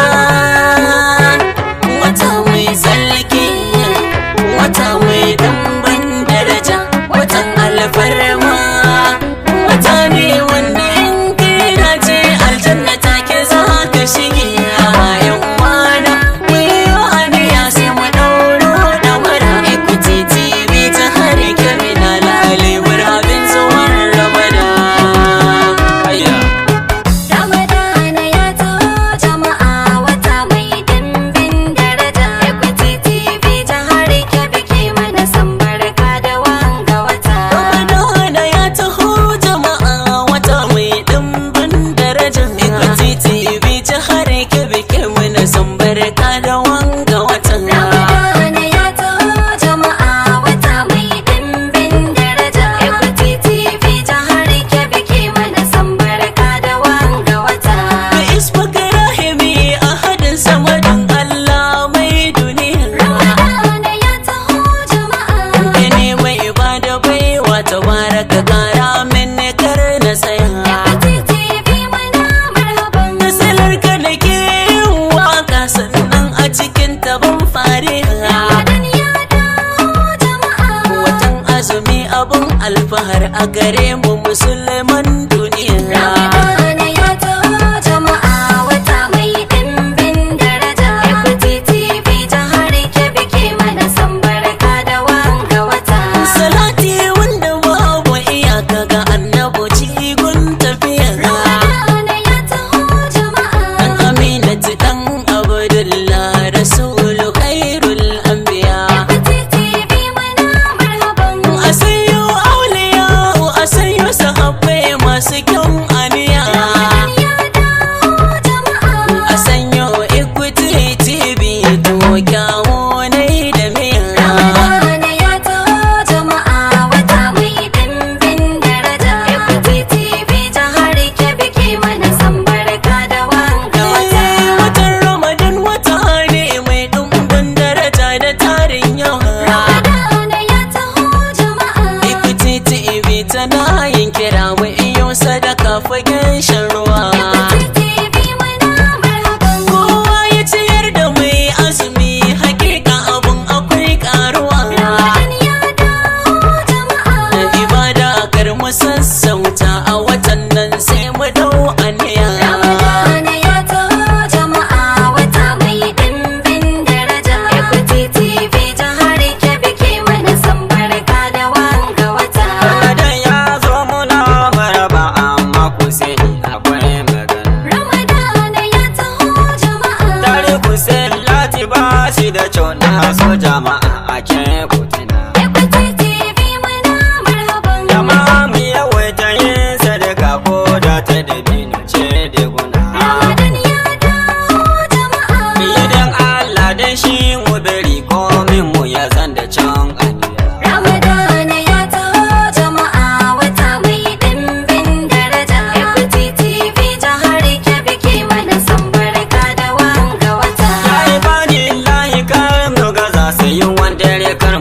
Ramadan, wata mai tsarki, wata mai ɗimbin daraja, watan alfarma, wata ne wanda in kira ce aljanna take za ka shige. Yan uwana mu yi aniya sai mu ɗauro ɗamara. Equity TV ta har kyamina lalibar abin zuwan Ramadan. Ramadana ya taho jama'a, wata mai dimbin daraja. Equity TV jihar Kebbi ke mana san barka da wanga wata. Ramadana ya taho jama'a, wata mai ɗimbin daraja. Equity TV jihar Kebbi ke mana san barka da wanga wata. Ramadana ya taho jama'a, wata mai dimbin daraja. Equity TV jihar Kebbi ke mana san barka da wanga wata. Da isbaka rahimi ahadin samadin Allah mai duniya. Ramadana ya taho jama'a. Gani mai ibada baiwa tabaraka kara min kar na tsaya. Equity TV mana marhaban. Nasalar ka da ke yin waka sannan a cikin taban fariha. Ramadan ya dawo jama'a. Watan azumi abun alfahar a gare mu musulman duniya. Ramadana ya taho jama'a, wata mai dimbin daraja. Equity TV jihar Kebbi ke mana san barka da wanga wata. Salati wanda babu iyaka ga annabi cikin tafiya. Ramadana ya taho jama'a. Dan Aminatu dan Abdullah Rasulu khairul anbiya. Equity TV mana marhaban. Asayo auliya asayo sahabbai masu kyan aniya. Ramadan ya dawo jama'a. Asanyo Equity TV to kyawo nai da miya. Ramadana ya taho jama'a, wata mai dimbin daraja. Equity TV jihar Kebbi ke mana san barka da wanga wata. Watan Ramadan wata ne mai ɗumbin daraja da tarin yawa. Ramadana ya taho jama'a. Equity TV tana yin kira mu iyo sadaka fagen shan ruwa. Equity TV mana marhaban. Kowa ya ciyar da mai azumi hakika abun akwai karuwa. Ramadan ya dawo jama'a. Da ibada kar mu sassauta a watan nan sai mu dau aniya. Ramadana ya taho jama'a, wata mai dimbin daraja. Equity TV jihar Kebbi ke mana san barka da wanga wata. Ramadan ya zo muna maraba amma ku sani akwai magana. Ramadana ya taho jama'a. Tare ku lati ba shi da kyau na so jama'a a ke kutuna. Equity TV mana marhaban. Jama'a mu yawaita yin sadaka ko da ta dabino ce da guna. Ramadan ya dawo jama'a. Idan Allah dan shi mu bari komin mu ya zan da can aniya. Ramadana ya taho jama'a, wata mai dimbin daraja. Equity TV jihar Kebbi ke mana san barka da wanga wata. Ya ibadi lahi kar mu gaza sai yin wanda kar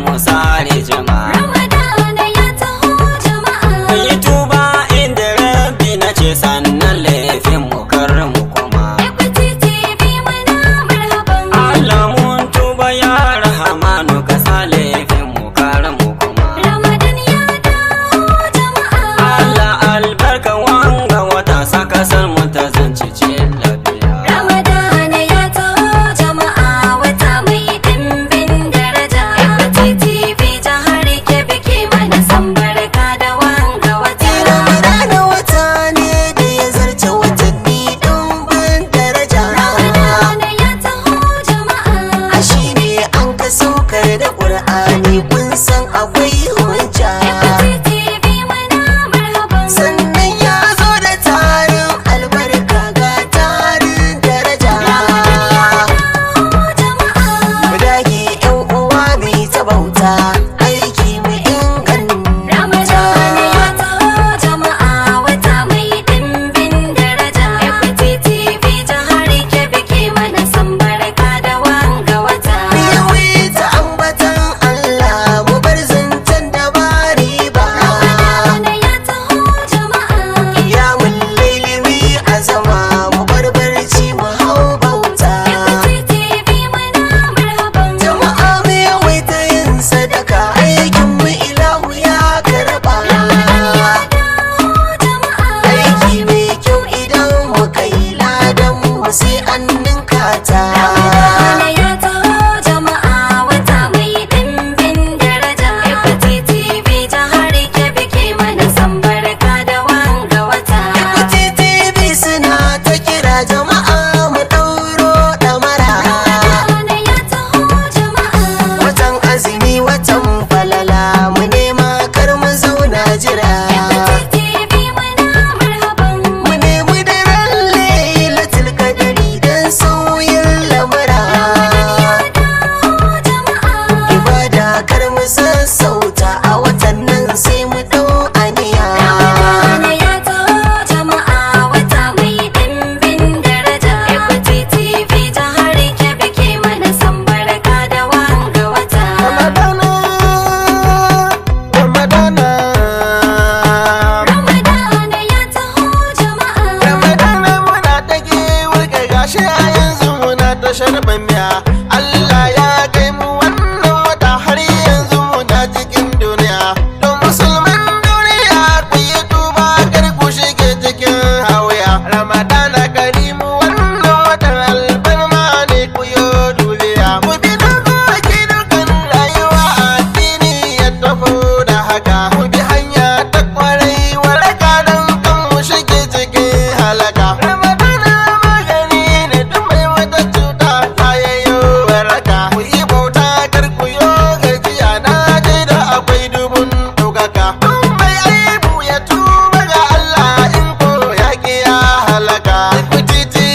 ashe a yanzu muna ta sharban miya. Allah ya kai mu wannan wata har yanzu muna cikin duniya. Don musulman duniya ku yi tuba kar ku shige cikin hawaya. Ramadana karimu wannan watan alfarma ne ku yo dubiya. Ku bi dokoki dukan rayuwa addini ya tafi da haka. Ku bi hanya ta kwarai waraka don kan mu shige cikin halaka. Ramadana magani ne duk mai wata cuta ta yayyo waraka. Ku yi bauta kar ku yo gajiya na je da akwai dubun ɗaukaka. Duk mai aibu ya tuba ga Allah in ko ya ki ya halaka. Ku titi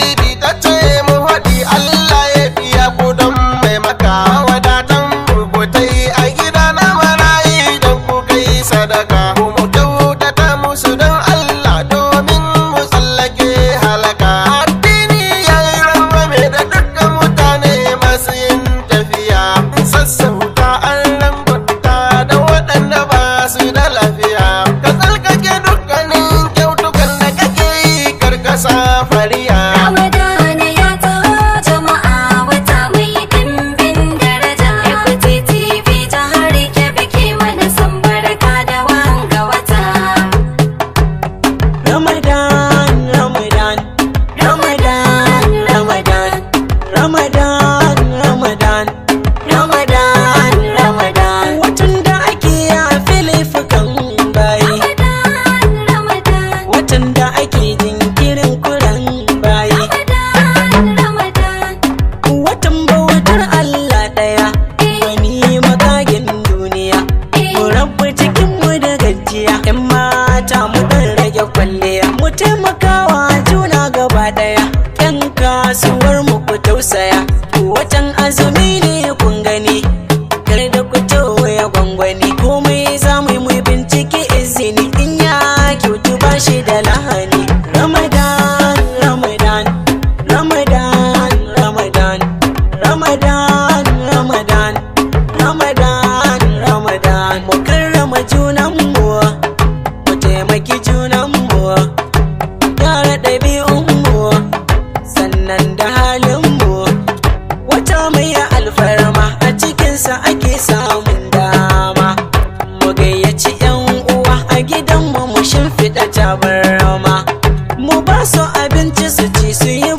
ta ce mu faɗi Allah ya biya ku don mai maka. Wadatan burkutai a gida na marayi don ku kai sadaka. Ku mu kyautata musu don Allah domin mu tsallake halaka. Addini ya yi rangwame da dukkan mutane masu yin tafiya. Sassauta an rangwanta da waɗanda ba su da lafiya. Ka tsarkake dukkanin kyautukan da kake yi karkasa fariya. Ramadana ya taho jama'a wata mai dimbin daraja. Equity TV jihar Kebbi ke mana san barka da wanga wata. Ramadan, Ramadan, Ramadan, Ramadan, Ramadan, Ramadan, Ramadan, Ramadan. Watan da ake yafe laifukan bayi, Ramadan, Ramadan, watan da ake jinkirin kuran bayi, Ramadan, Ramadan. watan bautar Allah ɗaya, wani makagin duniya. Mu rabu cikinmu da gajiya, 'yan mata mu ɗan rage kwalliya. Mu taimakawa juna gaba ɗaya, 'yan kasuwar mu ku tausaya. Watan azumi ne kun gani, kar da ku tauye gwangwani. Komai za mu yi mu bincike izini, in ya kyautu ba shi da lahani. Ramadan, Ramadan, Ramadan, Ramadan, Ramadan, Ramadan, Ramadan, Ramadan. Mu karrama junanmu, mu taimaki junanmu, gyara ɗabi'unmu, sannan da halinmu. Wata mai alfarma a cikinsa ake samun dama. Mu gayyaci 'yan uwa a gidanmu mu shimfiɗa tabarma. Mu ba su abinci su ci su yi